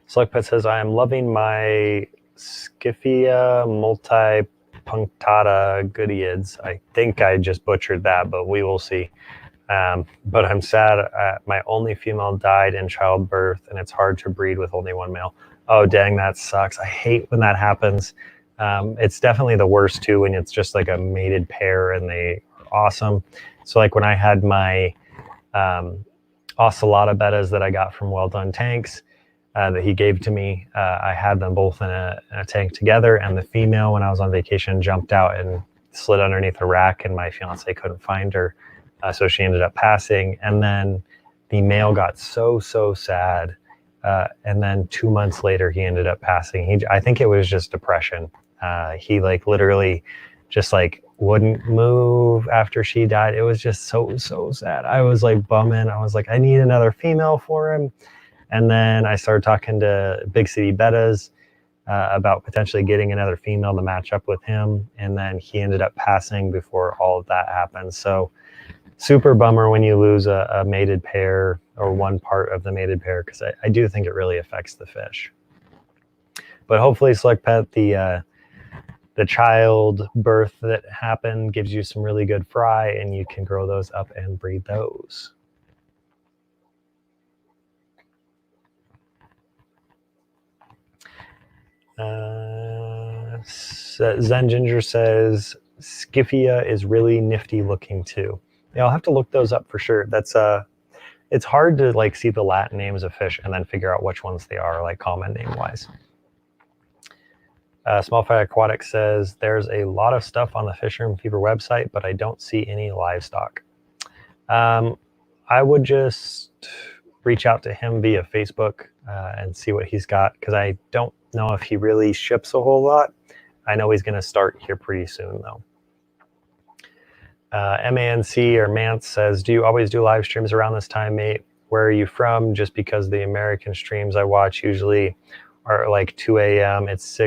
Select Pet says, I am loving my Scyphia multipunctata goodyids. I think I just butchered that, but we will see. But I'm sad. My only female died in childbirth, and it's hard to breed with only one male. Oh, dang, that sucks. I hate when that happens. It's definitely the worst too when it's just like a mated pair and they are awesome. So like when I had my ocelota bettas that I got from Well Done Tanks that he gave to me, I had them both in a tank together, and the female, when I was on vacation, jumped out and slid underneath a rack, and my fiance couldn't find her. So she ended up passing, and then the male got so sad. And then 2 months later, he ended up passing. I think it was just depression. He like literally just like wouldn't move after she died. It was just so sad. I was like bumming. I was like, I need another female for him. And then I started talking to Big City Bettas about potentially getting another female to match up with him. And then he ended up passing before all of that happened. So super bummer when you lose a mated pair or one part of the mated pair, because I do think it really affects the fish. But hopefully, Select Pet, the child birth that happened gives you some really good fry, and you can grow those up and breed those. Zen Ginger says, Scyphia is really nifty looking too. Yeah, I'll have to look those up for sure. That's it's hard to like see the Latin names of fish and then figure out which ones they are, like common name wise. Small Fry Aquatic says, there's a lot of stuff on the Fish Room Fever website, but I don't see any livestock. I would just reach out to him via Facebook and see what he's got, because I don't know if he really ships a whole lot. I know he's going to start here pretty soon though. MANC or Mance says, do you always do live streams around this time, mate? Where are you from? Just because the American streams I watch usually are like 2 a.m. It's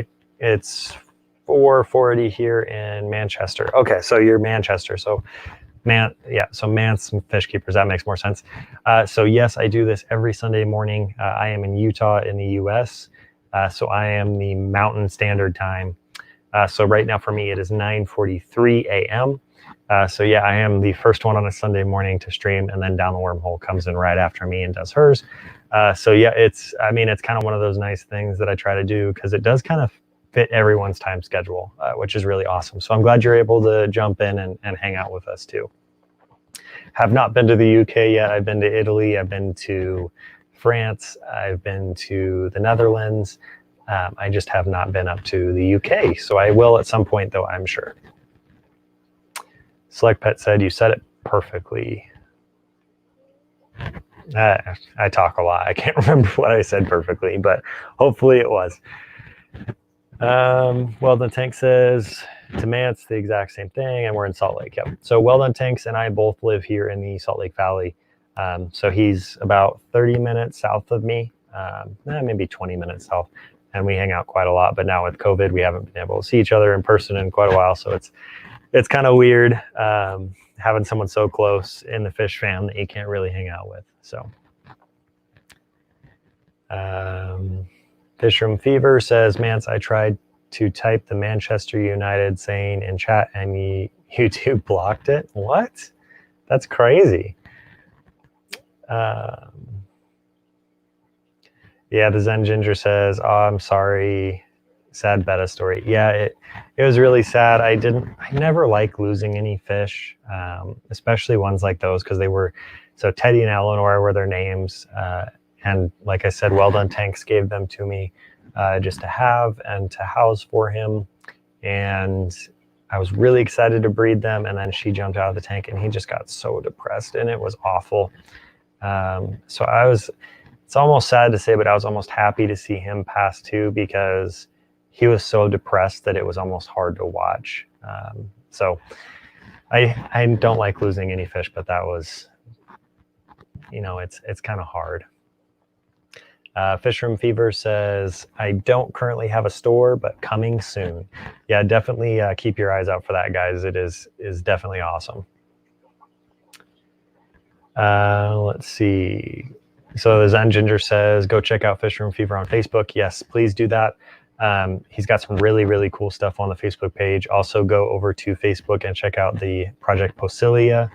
4:40 here in Manchester. Okay, so you're Manchester. So so Mance Fish Keepers, that makes more sense. So yes, I do this every Sunday morning. I am in Utah in the US. So I am the Mountain Standard Time. So right now for me, it is 9:43 a.m. So yeah, I am the first one on a Sunday morning to stream, and then Down the Wormhole comes in right after me and does hers. So yeah, it's kind of one of those nice things that I try to do, because it does kind of fit everyone's time schedule, which is really awesome. So I'm glad you're able to jump in and hang out with us too. Have not been to the UK yet. I've been to Italy. I've been to France. I've been to the Netherlands. I just have not been up to the UK. So I will at some point though, I'm sure. Select Pet said, you said it perfectly. I talk a lot. I can't remember what I said perfectly, but hopefully it was. Well Done Tank says, to Mance, the exact same thing, and we're in Salt Lake. Yep. So Well Done Tanks and I both live here in the Salt Lake Valley. So he's about 30 minutes south of me, maybe 20 minutes south, and we hang out quite a lot. But now with COVID, we haven't been able to see each other in person in quite a while, so it's kind of weird having someone so close in the fish fam that you can't really hang out with. So. Fishroom Fever says, Mance, I tried to type the Manchester United saying in chat and YouTube blocked it. What? That's crazy. Yeah, the Zen Ginger says, oh, I'm sorry. Sad betta story. Yeah, it was really sad. I never like losing any fish, especially ones like those, because they were, so Teddy and Eleanor were their names. And like I said, Well Done Tanks gave them to me just to have and to house for him. And I was really excited to breed them. And then she jumped out of the tank and he just got so depressed and it was awful. So it's almost sad to say, but I was almost happy to see him pass too, because he was so depressed that it was almost hard to watch. So I don't like losing any fish, but that was, it's kind of hard. Fishroom Fever says, I don't currently have a store, but coming soon. Yeah, definitely keep your eyes out for that, guys. It is definitely awesome. Let's see. So the Zen Ginger says, go check out Fishroom Fever on Facebook. Yes, please do that. He's got some really, really cool stuff on the Facebook page. Also go over to Facebook and check out the Project Posilia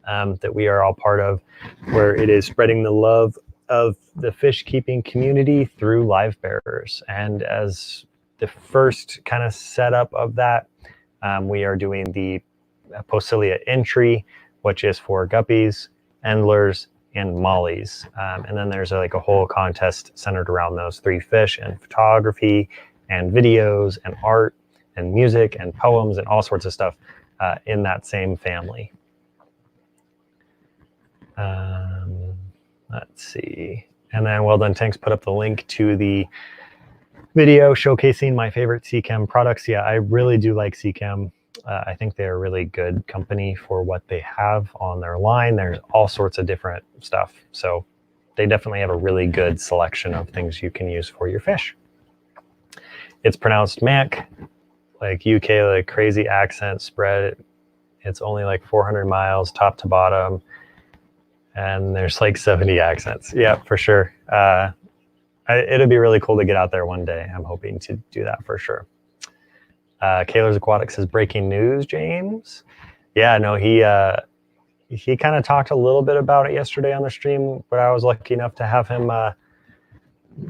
that we are all part of, where it is spreading the love of the fish keeping community through live bearers. And as the first kind of setup of that, we are doing the Posilia entry, which is for guppies, endlers, and mollies. And then there's like a whole contest centered around those three fish, and photography and videos and art and music and poems and all sorts of stuff in that same family. Let's see. And then Well Done Tanks put up the link to the video showcasing my favorite Seachem products. Yeah, I really do like Seachem. I think they're a really good company for what they have on their line. There's all sorts of different stuff. So they definitely have a really good selection of things you can use for your fish. It's pronounced Mac, like UK, like crazy accent spread. It's only like 400 miles top to bottom. And there's like 70 accents. Yeah, for sure. It'll be really cool to get out there one day. I'm hoping to do that for sure. Kaler's Aquatic says, breaking news, James. Yeah, no, he kind of talked a little bit about it yesterday on the stream, but I was lucky enough to have him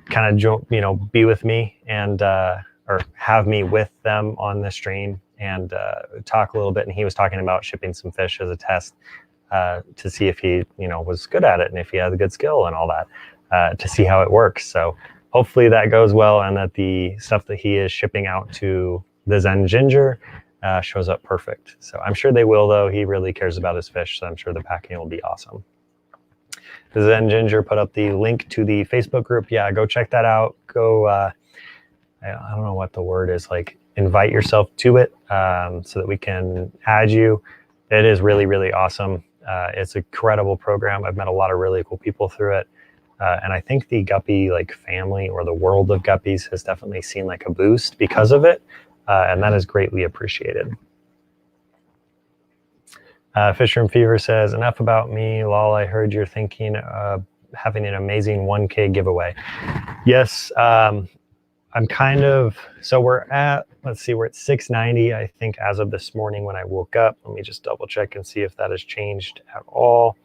kind of be with me and or have me with them on the stream and talk a little bit. And he was talking about shipping some fish as a test to see if he was good at it and if he had a good skill and all that, to see how it works. So hopefully that goes well, and that the stuff that he is shipping out to the Zen Ginger shows up perfect. So I'm sure they will, though. He really cares about his fish, so I'm sure the packing will be awesome. The Zen Ginger put up the link to the Facebook group. Yeah, go check that out. Go, I don't know what the word is, like invite yourself to it so that we can add you. It is really, really awesome. It's a credible program. I've met a lot of really cool people through it. And I think the guppy family, or the world of guppies, has definitely seen like a boost because of it. And that is greatly appreciated. Fishroom Fever says, enough about me. Lol, I heard you're thinking of having an amazing 1K giveaway. Yes, I'm kind of, so we're at, we're at 690, I think, as of this morning when I woke up. Let me just double check and see if that has changed at all.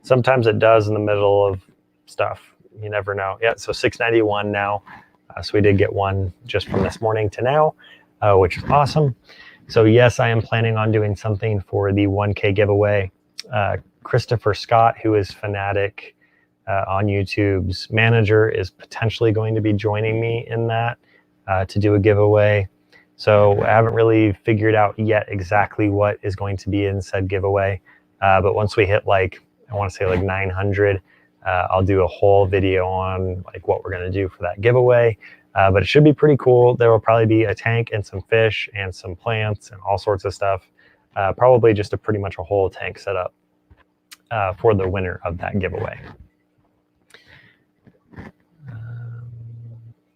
Sometimes it does in the middle of stuff. You never know. Yeah, so 691 now. So we did get one just from this morning to now, which is awesome. So yes, I am planning on doing something for the 1K giveaway. Christopher Scott, who is Fanatic on YouTube's manager, is potentially going to be joining me in that to do a giveaway. So I haven't really figured out yet exactly what is going to be in said giveaway. But once we hit I want to say 900, I'll do a whole video on what we're going to do for that giveaway. But it should be pretty cool. There will probably be a tank and some fish and some plants and all sorts of stuff. Probably just pretty much a whole tank setup for the winner of that giveaway.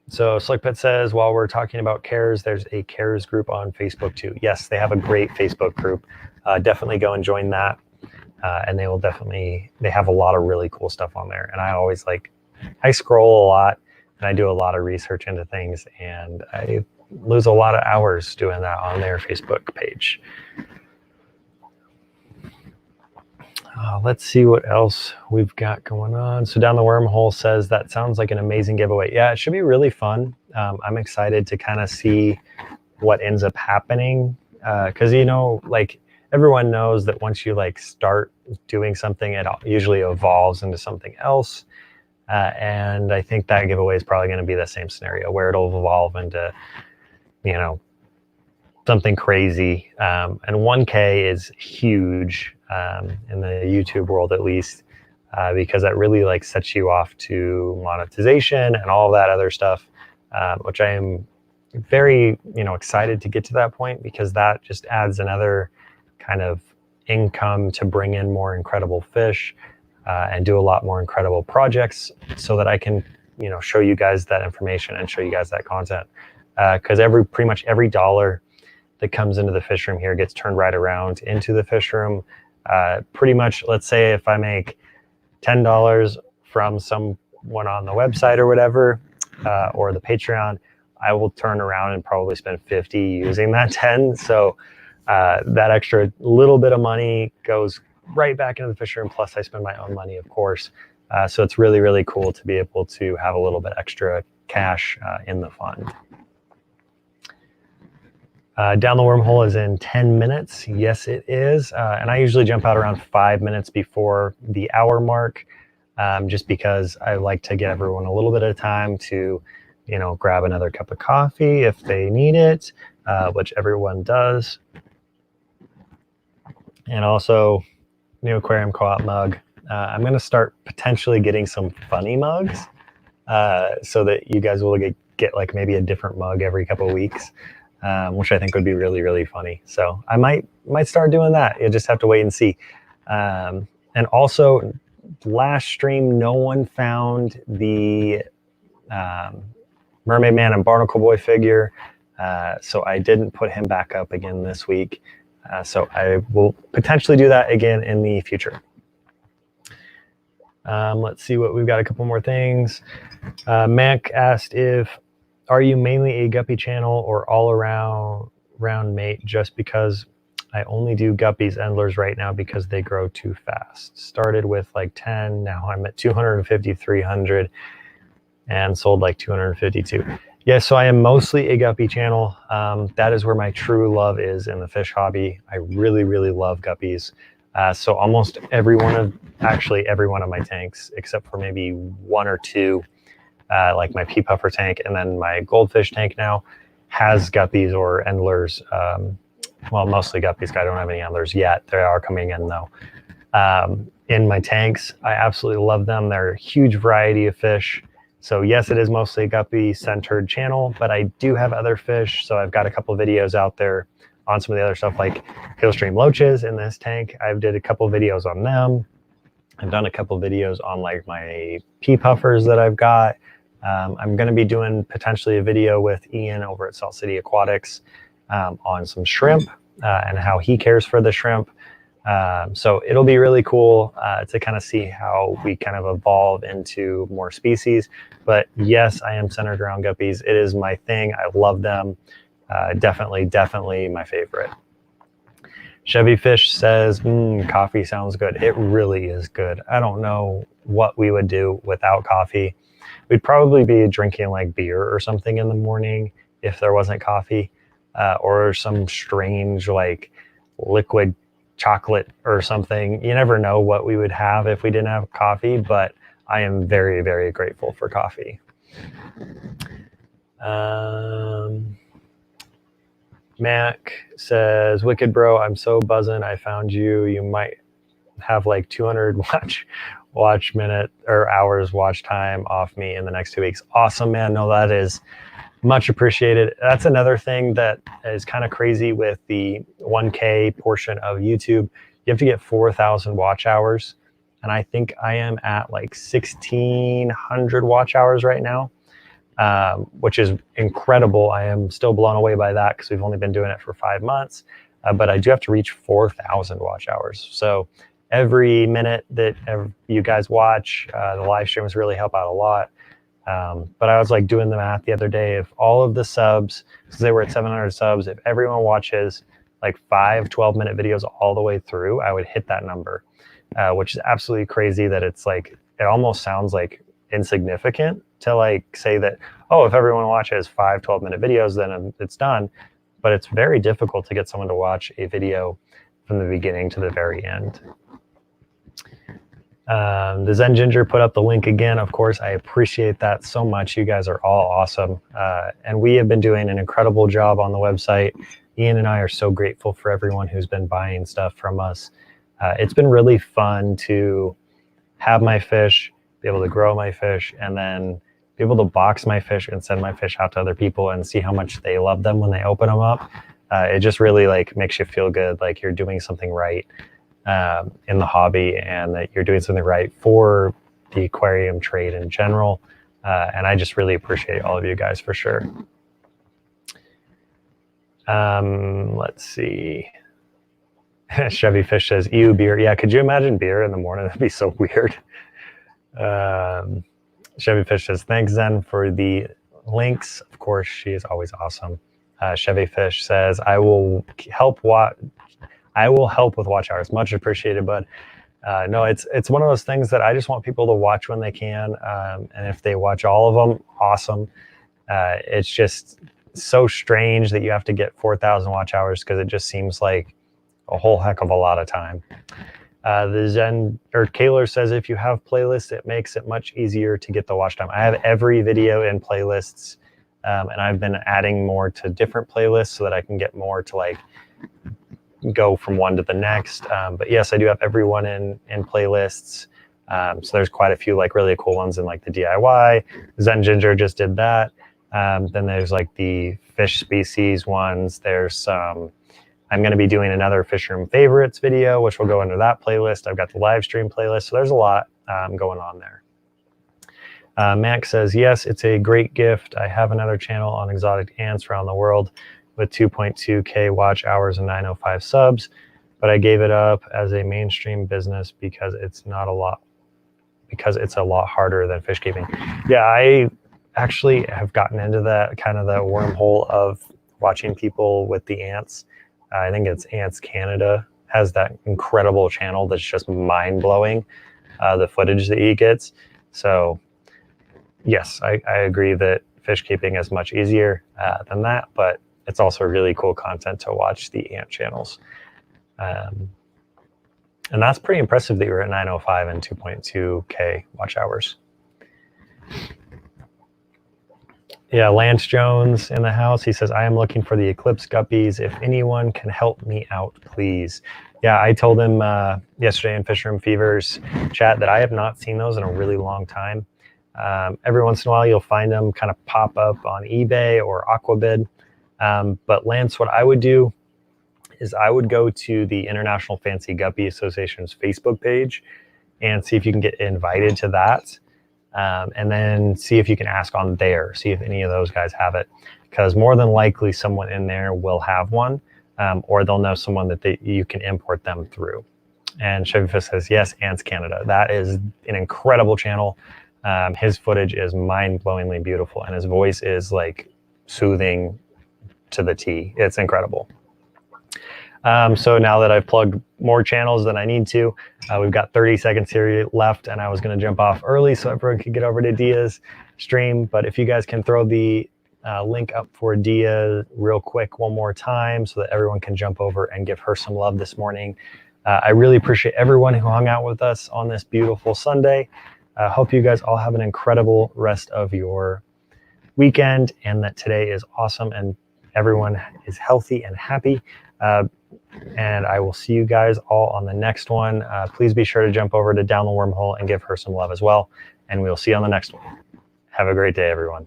So Slickpet says, while we're talking about CARES, there's a CARES group on Facebook too. Yes, they have a great Facebook group. Definitely go and join that. And they will definitely, they have a lot of really cool stuff on there. And I always I scroll a lot and I do a lot of research into things, and I lose a lot of hours doing that on their Facebook page. Let's see what else we've got going on. So Down the Wormhole says, that sounds like an amazing giveaway. Yeah, it should be really fun. I'm excited to kind of see what ends up happening. Because, you know, everyone knows that once you start doing something, it usually evolves into something else. And I think that giveaway is probably going to be the same scenario where it'll evolve into, you know, something crazy. And 1K is huge in the YouTube world, at least, because that really sets you off to monetization and all of that other stuff, which I am very, excited to get to that point, because that just adds another kind of income to bring in more incredible fish and do a lot more incredible projects, so that I can, show you guys that information and show you guys that content. Because pretty much every dollar that comes into the fish room here gets turned right around into the fish room. Pretty much, let's say if I make $10 from someone on the website or whatever, or the Patreon, I will turn around and probably spend 50 using that 10. So that extra little bit of money goes right back into the fish room. Plus I spend my own money, of course. So it's really, really cool to be able to have a little bit extra cash in the fund. Down the Wormhole is in 10 minutes. Yes, it is. And I usually jump out around 5 minutes before the hour mark, just because I like to get everyone a little bit of time to, grab another cup of coffee if they need it, which everyone does. And also, new aquarium co-op mug. I'm going to start potentially getting some funny mugs, so that you guys will get maybe a different mug every couple of weeks. Which I think would be really, really funny. So I might start doing that. You'll just have to wait and see. And also, last stream, no one found the Mermaid Man and Barnacle Boy figure. So I didn't put him back up again this week. So I will potentially do that again in the future. Let's see what we've got. A couple more things. Mac asked are you mainly a guppy channel or all around mate? Just because I only do guppies endlers right now because they grow too fast. Started with 10, now I'm at 250, 300, and sold 252. Yeah, so I am mostly a guppy channel. That is where my true love is in the fish hobby. I really, really love guppies. So almost every one of my tanks, except for maybe one or two, like my pea puffer tank and then my goldfish tank now, has guppies or endlers. Well, mostly guppies. I don't have any endlers yet. They are coming in though. In my tanks, I absolutely love them. They're a huge variety of fish. So yes, it is mostly a guppy centered channel, but I do have other fish. So I've got a couple of videos out there on some of the other stuff, like Hillstream loaches in this tank. I've did a couple of videos on them. I've done a couple of videos on my pea puffers that I've got. I'm going to be doing potentially a video with Ian over at Salt City Aquatics on some shrimp and how he cares for the shrimp. So it'll be really cool to kind of see how we kind of evolve into more species. But yes, I am centered around guppies. It is my thing. I love them. Definitely my favorite. Chevy Fish says, coffee sounds good. It really is good. I don't know what we would do without coffee. We'd probably be drinking beer or something in the morning if there wasn't coffee, or some strange liquid chocolate or something. You never know what we would have if we didn't have coffee, but I am very, very grateful for coffee. Mac says, wicked bro, I'm so buzzing. I found you. You might have 200 watch minute or hours watch time off me in the next 2 weeks. Awesome, man. No, that is much appreciated. That's another thing that is kind of crazy with the 1K portion of YouTube. You have to get 4,000 watch hours. And I think I am at like 1,600 watch hours right now, which is incredible. I am still blown away by that because we've only been doing it for 5 months. But I do have to reach 4,000 watch hours. So every minute that you guys watch, the live streams really help out a lot. But I was like doing the math the other day. If all of the subs, because they were at 700 subs, if everyone watches like 5 12-minute videos all the way through, I would hit that number, which is absolutely crazy. That it's like, it almost sounds like insignificant to like say that, oh, if everyone watches 5 12-minute videos, then it's done. But it's very difficult to get someone to watch a video from the beginning to the very end. The Zen Ginger put up the link again. Of course, I appreciate that so much. You guys are all awesome. And we have been doing an incredible job on the website. Ian and I are so grateful for everyone who's been buying stuff from us. It's been really fun to have my fish, be able to grow my fish, and then be able to box my fish and send my fish out to other people and see how much they love them when they open them up. It just really like makes you feel good, like you're doing something right in the hobby, and that you're doing something right for the aquarium trade in general. And I just really appreciate all of you guys for sure. Let's see. Chevy Fish says, ew, beer. Yeah, could you imagine beer in the morning? That'd be so weird. Chevy Fish says, thanks, Zen, for the links. Of course, she is always awesome. Chevy Fish says, I will help with watch hours. Much appreciated, but no, it's one of those things that I just want people to watch when they can. And if they watch all of them, awesome. It's just so strange that you have to get 4,000 watch hours, because it just seems like a whole heck of a lot of time. The Zen or Kaylor says, if you have playlists, it makes it much easier to get the watch time. I have every video in playlists, and I've been adding more to different playlists so that I can get more to like go from one to the next. But yes, I do have everyone in playlists. So there's quite a few like really cool ones in like the DIY. Zen Ginger just did that. Then there's like the fish species ones. There's some. I'm going to be doing another fish room favorites video, which will go into that playlist. I've got the live stream playlist. So there's a lot going on there. Max says, yes, it's a great gift. I have another channel on exotic ants around the world with 2.2K watch hours and 905 subs, but I gave it up as a mainstream business because it's a lot harder than fish keeping. Yeah, I actually have gotten into that kind of the wormhole of watching people with the ants. I think it's Ants Canada has that incredible channel that's just mind-blowing, the footage that he gets. So yes, I agree that fish keeping is much easier than that, but it's also really cool content to watch the ant channels. And that's pretty impressive that you're at 905 and 2.2K watch hours. Yeah, Lance Jones in the house. He says, I am looking for the Eclipse guppies. If anyone can help me out, please. Yeah, I told him yesterday in Fish Room Fever's chat that I have not seen those in a really long time. Every once in a while, you'll find them kind of pop up on eBay or Aquabid. But Lance, what I would do is I would go to the International Fancy Guppy Association's Facebook page and see if you can get invited to that. And then see if you can ask on there, see if any of those guys have it. Because more than likely someone in there will have one, or they'll know someone that you can import them through. And Chevy Fish says, yes, Ants Canada. That is an incredible channel. His footage is mind-blowingly beautiful, and his voice is like soothing to the T. It's incredible. So now that I've plugged more channels than I need to, we've got 30 seconds here left, and I was going to jump off early so everyone could get over to Dia's stream. But if you guys can throw the link up for Dia real quick one more time so that everyone can jump over and give her some love this morning. I really appreciate everyone who hung out with us on this beautiful Sunday. Hope you guys all have an incredible rest of your weekend, and that today is awesome and everyone is healthy and happy. And I will see you guys all on the next one. Please be sure to jump over to Down the Wormhole and give her some love as well. And we'll see you on the next one. Have a great day, everyone.